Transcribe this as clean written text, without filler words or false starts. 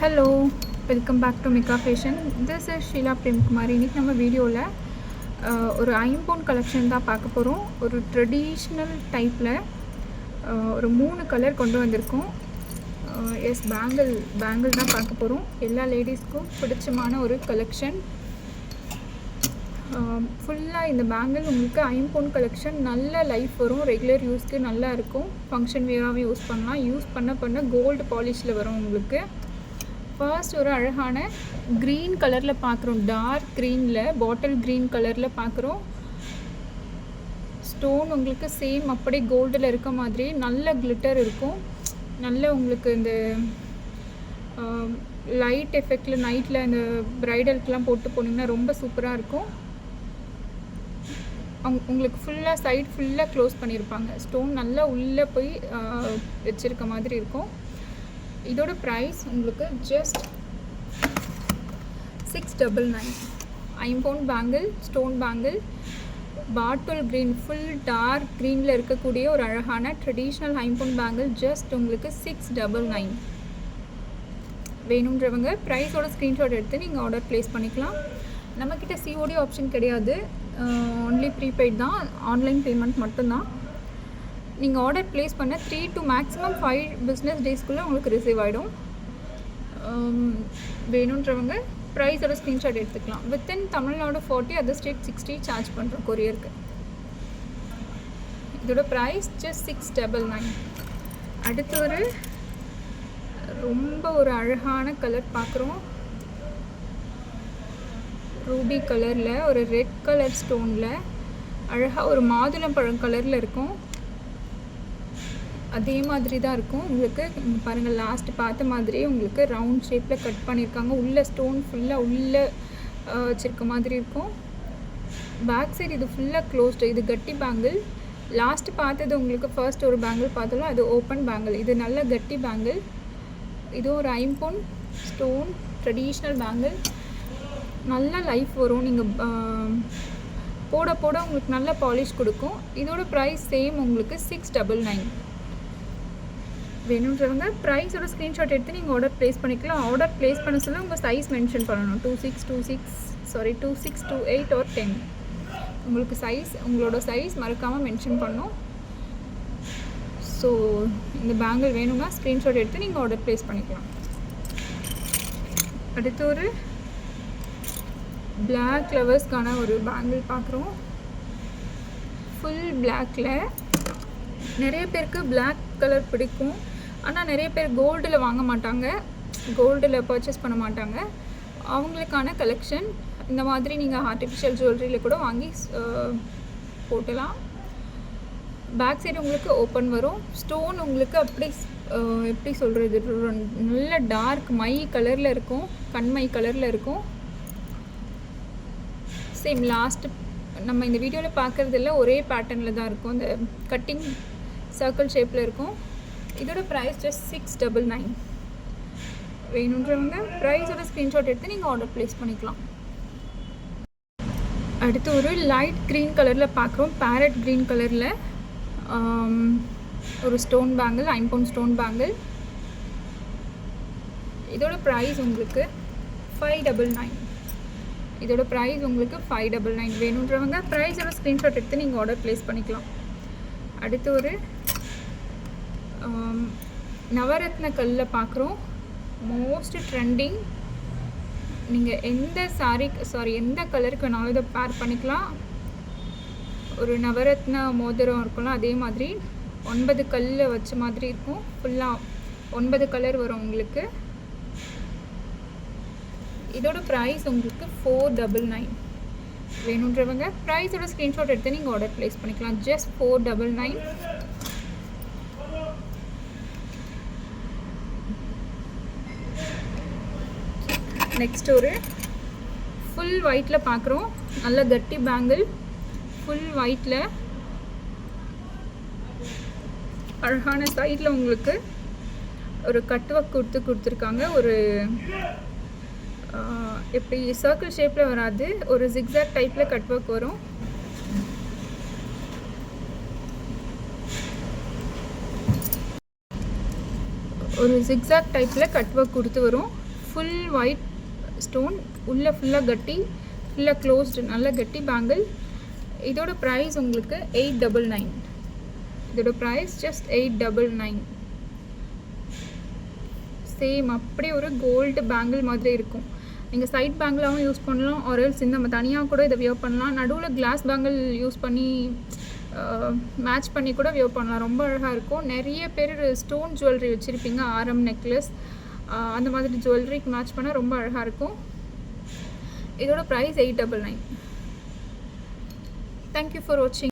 Hello, welcome back to Mika fashion. This is Sheela Premkumar. இன்றைக்கி நம்ம வீடியோவில் ஒரு ஐம்பொன் கலெக்ஷன் தான் பார்க்க போகிறோம். ஒரு ட்ரெடிஷ்னல் டைப்பில் ஒரு 3 கலர் கொண்டு வந்திருக்கோம். பேங்கிள் தான் பார்க்க போகிறோம். எல்லா லேடிஸ்க்கும் பிடிச்சமான ஒரு கலெக்ஷன். ஃபுல்லாக இந்த பேங்கிள் உங்களுக்கு ஐம்பொன் கலெக்ஷன். நல்ல லைஃப் வரும், ரெகுலர் யூஸ்க்கு நல்லா இருக்கும், ஃபங்க்ஷன் வேராகவே யூஸ் பண்ணலாம். யூஸ் பண்ண கோல்டு பாலிஷில் வரும் உங்களுக்கு. ஃபர்ஸ்ட் ஒரு அழகான க்ரீன் கலரில் பார்க்குறோம். டார்க் க்ரீனில், பாட்டில் க்ரீன் கலரில் பார்க்குறோம். ஸ்டோன் உங்களுக்கு சேம் அப்படியே கோல்டில் இருக்க மாதிரி நல்ல கிளிட்டர் இருக்கும். நல்ல உங்களுக்கு இந்த லைட் எஃபெக்டில் நைட்டில் இந்த ப்ரைடலுக்கெலாம் போட்டு போனீங்கன்னா ரொம்ப சூப்பராக இருக்கும். உங்களுக்கு ஃபுல்லாக சைட் ஃபுல்லாக க்ளோஸ் பண்ணியிருப்பாங்க. ஸ்டோன் நல்லா உள்ளே போய் வச்சுருக்க மாதிரி இருக்கும். இதோட ப்ரைஸ் உங்களுக்கு ஜஸ்ட் 699. ஐம்பொன் bangle, stone bangle, bottle green, full dark க்ரீனில் இருக்கக்கூடிய ஒரு அழகான ட்ரெடிஷ்னல் ஐம்பொன் பேங்கிள் ஜஸ்ட் உங்களுக்கு 699. வேணுன்றவங்க ப்ரைஸோட ஸ்க்ரீன்ஷாட் எடுத்து நீங்கள் ஆர்டர் ப்ளேஸ் பண்ணிக்கலாம். நம்மக்கிட்ட சிஓடி ஆப்ஷன் கிடையாது, ஒன்லி ப்ரீபெய்ட் தான், ஆன்லைன் பேமெண்ட் மட்டும்தான். நீங்கள் ஆர்டர் ப்ளேஸ் பண்ண 3 to maximum 5 பிஸ்னஸ் டேஸ்க்குள்ளே உங்களுக்கு ரிசீவ் ஆகிடும். வேணுன்றவங்க ப்ரைஸோட ஸ்க்ரீன்ஷாட் எடுத்துக்கலாம். Within Tamil Nadu 40, other state 60 charge பண்ணுறோம் கொரியருக்கு. இதோட ப்ரைஸ் ஜஸ்ட் 699. அடுத்து ரொம்ப ஒரு அழகான கலர் பார்க்குறோம். ரூபி கலரில் ஒரு ரெட் கலர் ஸ்டோனில் அழகாக ஒரு மாதுளம்பழம் கலரில் இருக்கும். அதே மாதிரி தான் இருக்கும் உங்களுக்கு. பாருங்கள், லாஸ்ட்டு பார்த்த மாதிரியே உங்களுக்கு ரவுண்ட் ஷேப்பில் கட் பண்ணியிருக்காங்க. உள்ளே ஸ்டோன் ஃபுல்லாக உள்ளே வச்சுருக்க மாதிரி இருக்கும். பேக் சைடு இது ஃபுல்லாக க்ளோஸ்டு. இது கட்டி பேங்கிள். லாஸ்ட்டு பார்த்தது உங்களுக்கு ஃபர்ஸ்ட் ஒரு பேங்கிள் பார்த்தோம், அது ஓப்பன் பேங்கிள். இது நல்ல கட்டி பேங்கிள். இது ஒரு ஐம்பொன் ஸ்டோன் ட்ரெடிஷ்னல் பேங்கிள். நல்ல லைஃப் வரும். நீங்கள் போட உங்களுக்கு நல்ல பாலிஷ் கொடுக்கும். இதோட ப்ரைஸ் சேம் உங்களுக்கு 699. வேணுன்றவங்க ப்ரைஸோட ஸ்க்ரீன்ஷாட் எடுத்து நீங்கள் ஆர்டர் ப்ளேஸ் பண்ணிக்கலாம். ஆர்டர் ப்ளேஸ் பண்ண சொல்ல உங்கள் சைஸ் மென்ஷன் பண்ணணும். 26, 28 or 10. உங்களுக்கு உங்களோட சைஸ் மறக்காமல் மென்ஷன் பண்ணணும். ஸோ இந்த பேங்கிள் வேணும்னா ஸ்க்ரீன்ஷாட் எடுத்து நீங்கள் ஆர்டர் ப்ளேஸ் பண்ணிக்கலாம். அடுத்து ஒரு பிளாக் லவர்ஸ்க்கான ஒரு பேங்கிள் பார்க்குறோம். ஃபுல் பிளாக்கில் நிறைய பேருக்கு பிளாக் கலர் பிடிக்கும். ஆனால் நிறைய பேர் கோல்டில் வாங்க மாட்டாங்க, கோல்டில் பர்ச்சேஸ் பண்ண மாட்டாங்க. அவங்களுக்கான கலெக்ஷன் இந்த மாதிரி நீங்கள் ஆர்டிஃபிஷியல் ஜுவல்லரியில் கூட வாங்கி போட்டலாம். பேக் சைடு உங்களுக்கு ஓப்பன் வரும். ஸ்டோன் உங்களுக்கு அப்படி எப்படி சொல்கிறது, நல்ல டார்க் மை கலரில் இருக்கும், கண்மை கலரில் இருக்கும். சேம் லாஸ்ட்டு நம்ம இந்த வீடியோவில் பார்க்குறதில்ல, ஒரே பேட்டர்னில் தான் இருக்கும். இந்த கட்டிங் சர்க்கிள் ஷேப்பில் இருக்கும். இதோட ப்ரைஸ் ஜஸ்ட் 699. வேணுன்றவங்க ப்ரைஸோட ஸ்க்ரீன்ஷாட் எடுத்து நீங்கள் ஆர்டர் ப்ளேஸ் பண்ணிக்கலாம். அடுத்து ஒரு லைட் க்ரீன் கலரில் பார்க்குறோம். பேரட் க்ரீன் கலரில் ஒரு ஸ்டோன் பேங்கிள், ஐம்பொன் ஸ்டோன் பேங்கிள். இதோட ப்ரைஸ் உங்களுக்கு 599. இதோட ப்ரைஸ் உங்களுக்கு 599. வேணுன்றவங்க ப்ரைஸோட ஸ்க்ரீன்ஷாட் எடுத்து நீங்கள் ஆர்டர் ப்ளேஸ் பண்ணிக்கலாம். அடுத்து ஒரு நவரத்ன கல்லில் பார்க்குறோம். Most trending. நீங்கள் எந்த கலருக்கு வேணாலும் இதை பேர் பண்ணிக்கலாம். ஒரு நவரத்ன மோதிரம் இருக்கும்ல, அதே மாதிரி 9 கல்ல வச்ச மாதிரி இருக்கும். ஃபுல்லாக 9 கலர் வரும் உங்களுக்கு. இதோட ப்ரைஸ் உங்களுக்கு 499. வேணுன்றவங்க ப்ரைஸோட ஸ்க்ரீன்ஷாட் எடுத்து நீங்கள் ஆர்டர் ப்ளேஸ் பண்ணிக்கலாம். ஜஸ்ட் 499. நெக்ஸ்ட் ஒரு ஃபுல் ஒயிட்டில் பார்க்குறோம். நல்ல கட்டி பேங்கிள், ஃபுல் ஒயிட்டில் அழகான சைடில் உங்களுக்கு ஒரு கட் ஒர்க் கொடுத்துருக்காங்க. ஒரு எப்படி சர்க்கிள் ஷேப்பில் வராது, ஒரு ஜிக்ஸாக் டைப்பில் கட் ஒர்க் வரும். ஒரு ஜிக்ஸாக் டைப்பில் கட் ஒர்க் கொடுத்து வரும். ஃபுல் ஒயிட் ஸ்டோன், உள்ளே ஃபுல்லாக கட்டி, ஃபுல்லாக க்ளோஸ்டு, நல்ல கட்டி பேங்கிள். இதோட ப்ரைஸ் உங்களுக்கு 899. இதோட ப்ரைஸ் ஜஸ்ட் 899. சேம் அப்படியே ஒரு கோல்டு பேங்கிள் மாதிரி இருக்கும். நீங்கள் சைட் பேங்கிளாகவும் யூஸ் பண்ணலாம், ஆர்எல்ஸ் நம்ம தனியாக கூட இதை வியர் பண்ணலாம். நடுவில் கிளாஸ் பேங்கிள் யூஸ் பண்ணி மேட்ச் பண்ணி கூட வியர் பண்ணலாம். ரொம்ப அழகாக இருக்கும். நிறைய பேர் ஸ்டோன் ஜுவல்லரி வச்சுருப்பீங்க, ஆரம் நெக்லஸ் அந்த மாதிரி ஜுவல்லரிக்கு மேட்ச் பண்ணால் ரொம்ப அழகாக இருக்கும். இதோட ப்ரைஸ் 899. தேங்க்யூ ஃபார் வாட்சிங்.